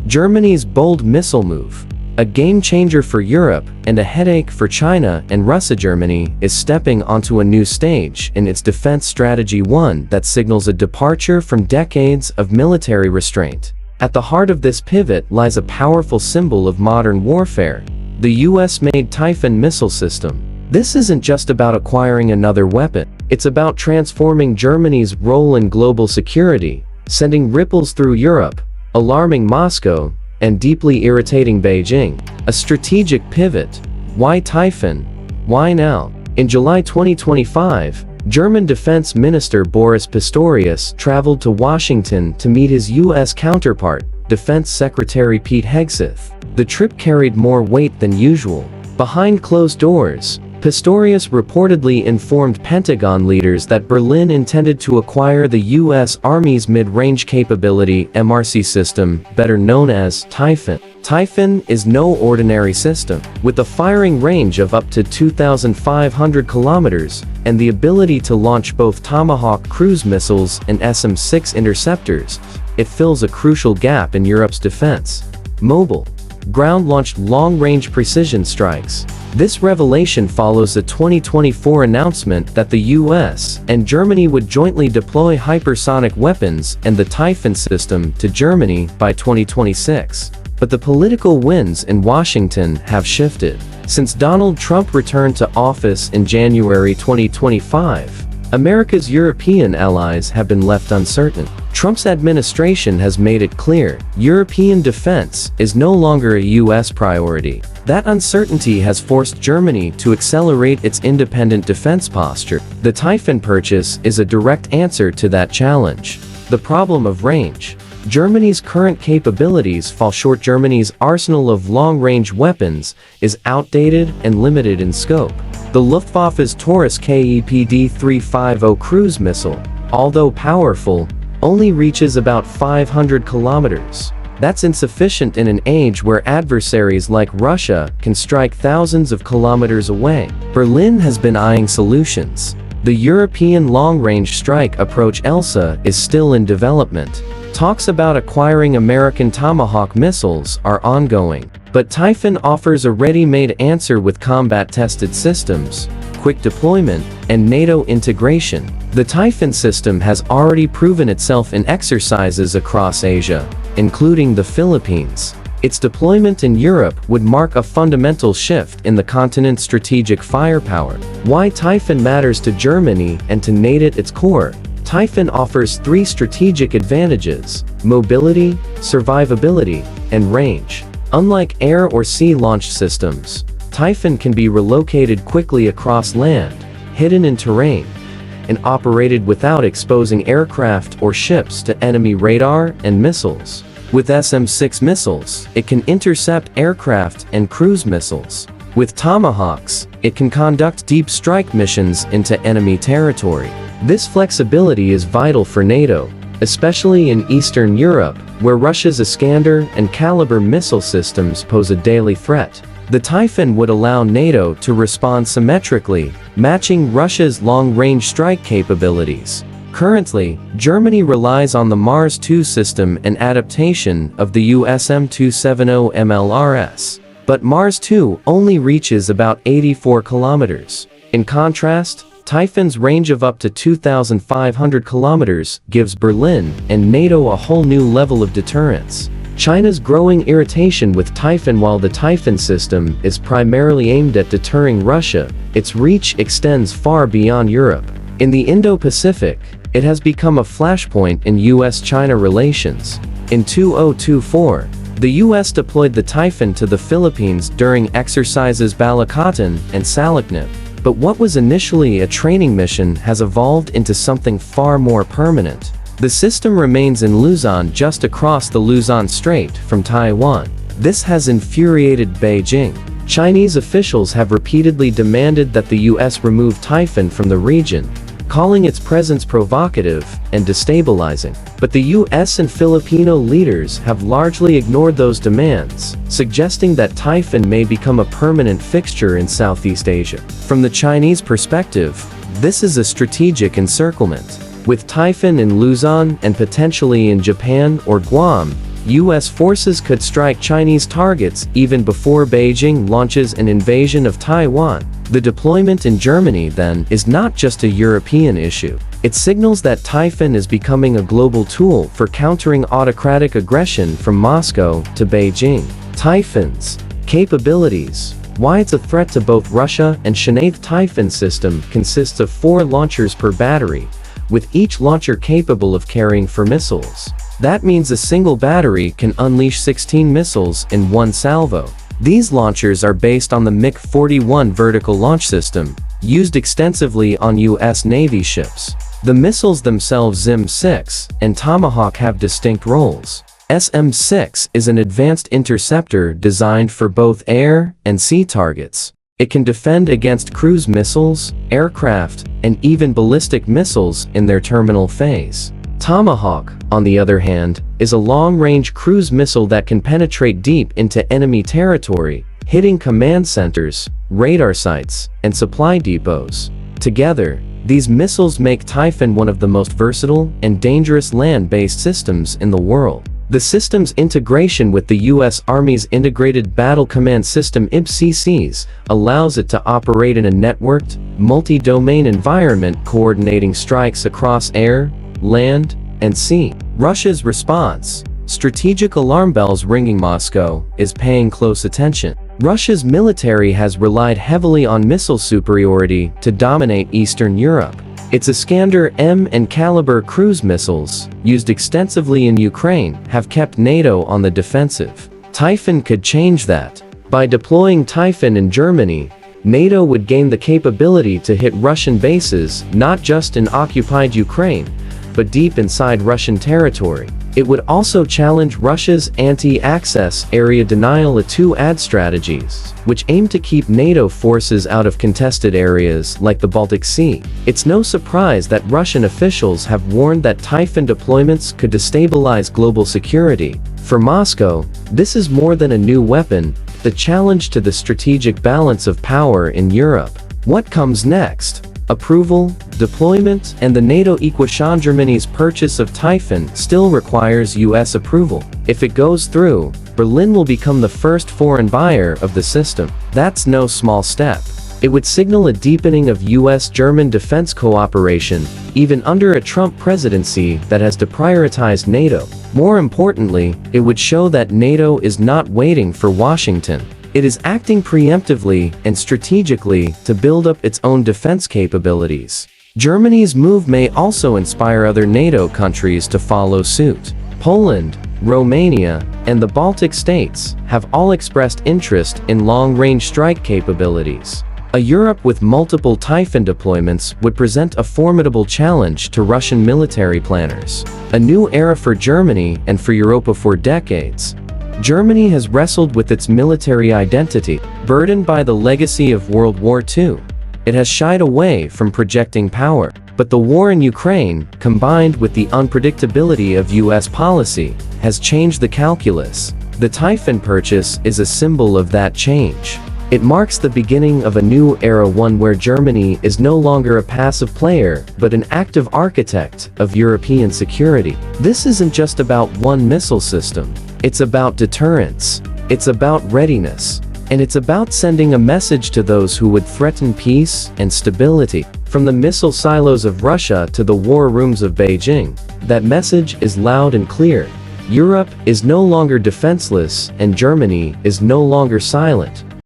Germany's bold missile move, a game-changer for Europe and a headache for China and Russia. Germany is stepping onto a new stage in its defense strategy, one that signals a departure from decades of military restraint. At the heart of this pivot lies a powerful symbol of modern warfare, the US-made Typhon missile system. This isn't just about acquiring another weapon, it's about transforming Germany's role in global security, sending ripples through Europe, alarming Moscow, and deeply irritating Beijing. A strategic pivot. Why Typhon? Why now? In July 2025, German Defense Minister Boris Pistorius traveled to Washington to meet his US counterpart, Defense Secretary Pete Hegseth. The trip carried more weight than usual. Behind closed doors, Pistorius reportedly informed Pentagon leaders that Berlin intended to acquire the U.S. Army's mid-range capability MRC system, better known as Typhon. Typhon is no ordinary system. With a firing range of up to 2,500 kilometers and the ability to launch both Tomahawk cruise missiles and SM-6 interceptors, it fills a crucial gap in Europe's defense. Mobile, ground-launched long-range precision strikes. This revelation follows a 2024 announcement that the US and Germany would jointly deploy hypersonic weapons and the Typhon system to Germany by 2026. But the political winds in Washington have shifted. Since Donald Trump returned to office in January 2025, America's European allies have been left uncertain. Trump's administration has made it clear European defense is no longer a US priority. That uncertainty has forced Germany to accelerate its independent defense posture. The Typhon purchase is a direct answer to that challenge. The problem of range. Germany's current capabilities fall short. Germany's arsenal of long-range weapons is outdated and limited in scope. The Luftwaffe's Taurus KEPD-350 cruise missile, although powerful, only reaches about 500 kilometers. That's insufficient in an age where adversaries like Russia can strike thousands of kilometers away. Berlin has been eyeing solutions. The European long-range strike approach ELSA is still in development. Talks about acquiring American Tomahawk missiles are ongoing, but Typhon offers a ready-made answer with combat-tested systems, quick deployment, and NATO integration. The Typhon system has already proven itself in exercises across Asia, including the Philippines. Its deployment in Europe would mark a fundamental shift in the continent's strategic firepower. Why Typhon matters to Germany and to NATO at its core. Typhon offers three strategic advantages: mobility, survivability, and range. Unlike air or sea launch systems, Typhon can be relocated quickly across land, hidden in terrain, and operated without exposing aircraft or ships to enemy radar and missiles. With SM-6 missiles, it can intercept aircraft and cruise missiles. With Tomahawks, it can conduct deep strike missions into enemy territory. This flexibility is vital for NATO, especially in Eastern Europe, where Russia's Iskander and Kalibr missile systems pose a daily threat. The Typhon would allow NATO to respond symmetrically, matching Russia's long-range strike capabilities. Currently, Germany relies on the Mars 2 system and adaptation of the US M270 MLRS. But Mars 2 only reaches about 84 kilometers. In contrast, Typhon's range of up to 2,500 kilometers gives Berlin and NATO a whole new level of deterrence. China's growing irritation with Typhon. While the Typhon system is primarily aimed at deterring Russia, its reach extends far beyond Europe. In the Indo-Pacific, it has become a flashpoint in US-China relations. In 2024, the US deployed the Typhon to the Philippines during exercises Balikatan and Salaknib. But what was initially a training mission has evolved into something far more permanent. The system remains in Luzon, just across the Luzon Strait from Taiwan. This has infuriated Beijing. Chinese officials have repeatedly demanded that the US remove Typhon from the region, calling its presence provocative and destabilizing. But the US and Filipino leaders have largely ignored those demands, suggesting that Typhon may become a permanent fixture in Southeast Asia. From the Chinese perspective, this is a strategic encirclement. With Typhon in Luzon and potentially in Japan or Guam, U.S. forces could strike Chinese targets even before Beijing launches an invasion of Taiwan. The deployment in Germany, then, is not just a European issue. It signals that Typhon is becoming a global tool for countering autocratic aggression from Moscow to Beijing. Typhon's capabilities. Why it's a threat to both Russia and China's Typhon system consists of 4 launchers per battery, with each launcher capable of carrying 4 missiles. That means a single battery can unleash 16 missiles in one salvo. These launchers are based on the MiG-41 vertical launch system, used extensively on U.S. Navy ships. The missiles themselves XM-6 and Tomahawk have distinct roles. SM-6 is an advanced interceptor designed for both air and sea targets. It can defend against cruise missiles, aircraft, and even ballistic missiles in their terminal phase. Tomahawk, on the other hand, is a long-range cruise missile that can penetrate deep into enemy territory, hitting command centers, radar sites, and supply depots. Together, these missiles make Typhon one of the most versatile and dangerous land-based systems in the world. The system's integration with the U.S. Army's Integrated Battle Command System IBCCs allows it to operate in a networked, multi-domain environment coordinating strikes across air, land, and sea. Russia's response. Strategic alarm bells ringing. Moscow is paying close attention. Russia's military has relied heavily on missile superiority to dominate Eastern Europe. Its Iskander-M and Caliber cruise missiles, used extensively in Ukraine, have kept NATO on the defensive. Typhon could change that. By deploying Typhon in Germany, NATO would gain the capability to hit Russian bases not just in occupied Ukraine, but deep inside Russian territory. It would also challenge Russia's anti-access area denial ad strategies, which aim to keep NATO forces out of contested areas like the Baltic Sea. It's no surprise that Russian officials have warned that Typhon deployments could destabilize global security. For Moscow, this is more than a new weapon, the challenge to the strategic balance of power in Europe. What comes next? Approval, deployment, and the NATO equation. Germany's purchase of Typhon still requires U.S. approval. If it goes through, Berlin will become the first foreign buyer of the system. That's no small step. It would signal a deepening of U.S.-German defense cooperation, even under a Trump presidency that has deprioritized NATO. More importantly, it would show that NATO is not waiting for Washington. It is acting preemptively and strategically to build up its own defense capabilities. Germany's move may also inspire other NATO countries to follow suit. Poland, Romania, and the Baltic states have all expressed interest in long-range strike capabilities. A Europe with multiple Typhon deployments would present a formidable challenge to Russian military planners. A new era for Germany and for Europa. For decades, Germany has wrestled with its military identity, burdened by the legacy of World War II. It has shied away from projecting power. But the war in Ukraine, combined with the unpredictability of U.S. policy, has changed the calculus. The Typhon purchase is a symbol of that change. It marks the beginning of a new era, one where Germany is no longer a passive player, but an active architect of European security. This isn't just about one missile system. It's about deterrence. It's about readiness. And it's about sending a message to those who would threaten peace and stability. From the missile silos of Russia to the war rooms of Beijing, that message is loud and clear. Europe is no longer defenseless, and Germany is no longer silent.